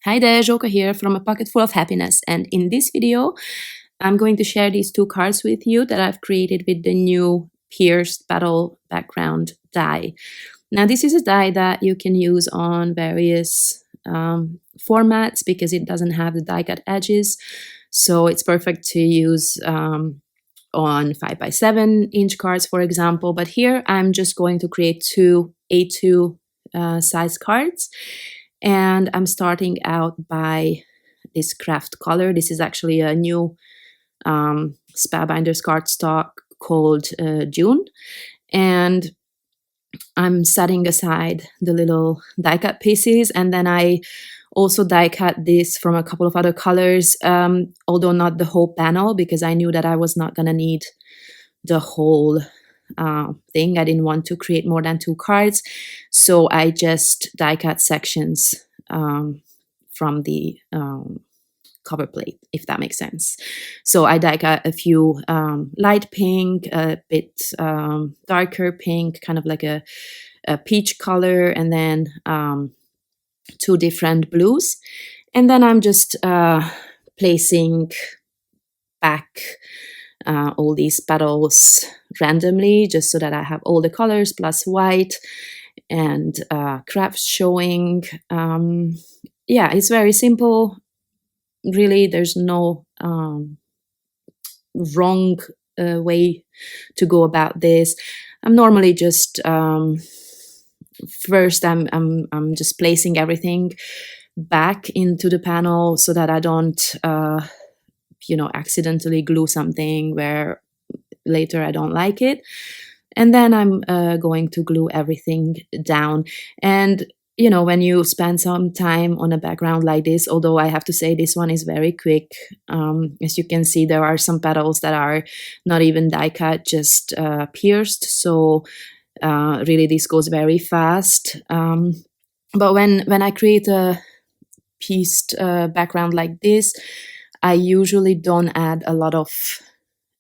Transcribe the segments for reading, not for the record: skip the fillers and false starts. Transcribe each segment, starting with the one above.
Hi there, Joka here from A Pocket Full of Happiness, and in this video I'm going to share these two cards with you that I've created with the new pierced petal background die. Now this is a die that you can use on various formats because it doesn't have the die cut edges, so it's perfect to use on 5x7 inch cards, for example. But here I'm just going to create two A2 size cards. And I'm starting out by this craft color. This is actually a new Spellbinders cardstock called June. And I'm setting aside the little die cut pieces, and then I also die cut this from a couple of other colors, although not the whole panel, because I knew that I was not gonna need the whole thing. I didn't want to create more than two cards, so I just die cut sections from the cover plate, if that makes sense. So I die cut a few light pink, a bit darker pink, kind of like a peach color, and then two different blues. And then I'm just placing back all these petals randomly, just so that I have all the colors plus white and crafts showing. Yeah, it's very simple. Really, there's no wrong way to go about this. I'm normally just first I'm just placing everything back into the panel so that I don't accidentally glue something where later I don't like it. And then I'm going to glue everything down. And when you spend some time on a background like this, although I have to say this one is very quick, as you can see, there are some petals that are not even die cut, just pierced. So really this goes very fast. But when I create a pieced background like this, I usually don't add a lot of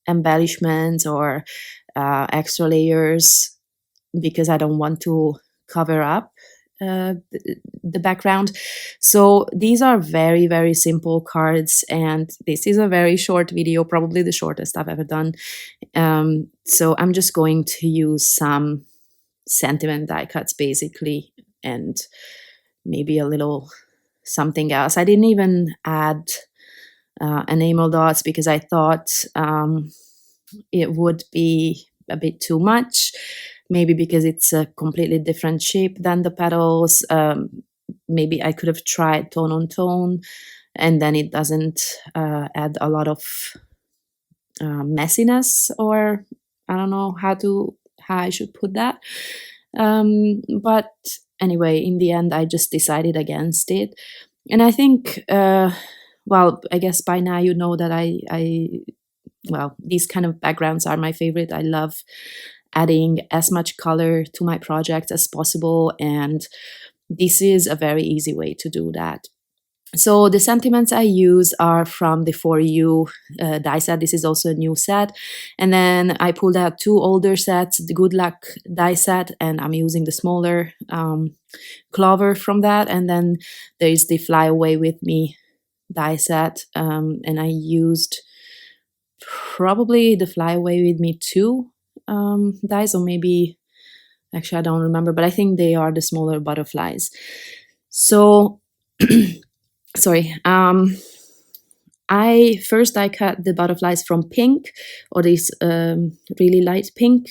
embellishments or extra layers because I don't want to cover up the background. So these are very, very simple cards, and this is a very short video, probably the shortest I've ever done. So I'm just going to use some sentiment die cuts basically, and maybe a little something else. I didn't even add enamel dots because I thought it would be a bit too much, maybe because it's a completely different shape than the petals. Maybe I could have tried tone on tone, and then it doesn't add a lot of messiness, or I don't know how I should put that. But anyway, in the end, I just decided against it. And I think, well, I guess by now you know that well, these kind of backgrounds are my favorite. I love adding as much color to my projects as possible, and this is a very easy way to do that. So the sentiments I use are from the For You die set. This is also a new set. And then I pulled out two older sets, the Good Luck die set, and I'm using the smaller clover from that. And then there's the Fly Away With Me die set. And I used probably the Fly Away With Me 2 dies, or maybe, actually I don't remember, but I think they are the smaller butterflies. So sorry, I first die cut the butterflies from pink, or this really light pink.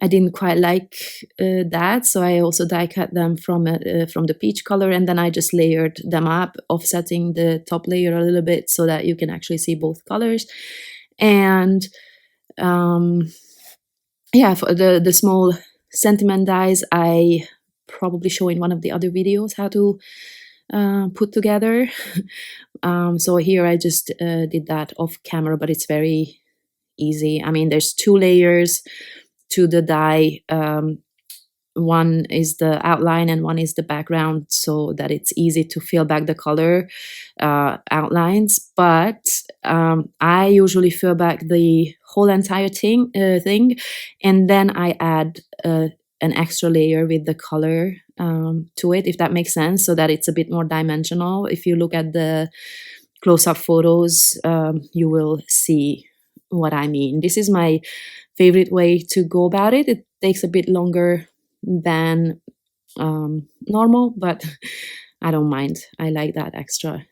I didn't quite like that, so I also die cut them from the peach color, and then I just layered them up, offsetting the top layer a little bit so that you can actually see both colors. And yeah, for the small sentiment dies, I probably show in one of the other videos how to put together. So here I just did that off camera, but it's very easy. I mean, there's two layers to the die. One is the outline and one is the background, so that it's easy to fill back the color outlines. But I usually fill back the whole entire thing, and then I add an extra layer with the color to it, if that makes sense, so that it's a bit more dimensional. If you look at the close-up photos, you will see what I mean. This is my favorite way to go about it. It takes a bit longer than normal, but I don't mind. I like that extra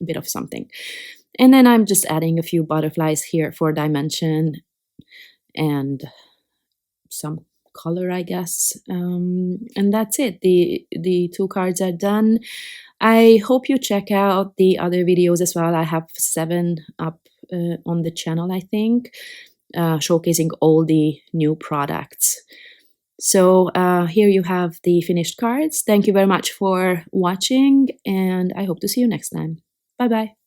bit of something. And then I'm just adding a few butterflies here for dimension and some color, I guess. And that's it. The two cards are done. I hope you check out the other videos as well. I have 7 up on the channel, I think, showcasing all the new products. So here you have the finished cards. Thank you very much for watching, and I hope to see you next time. Bye bye.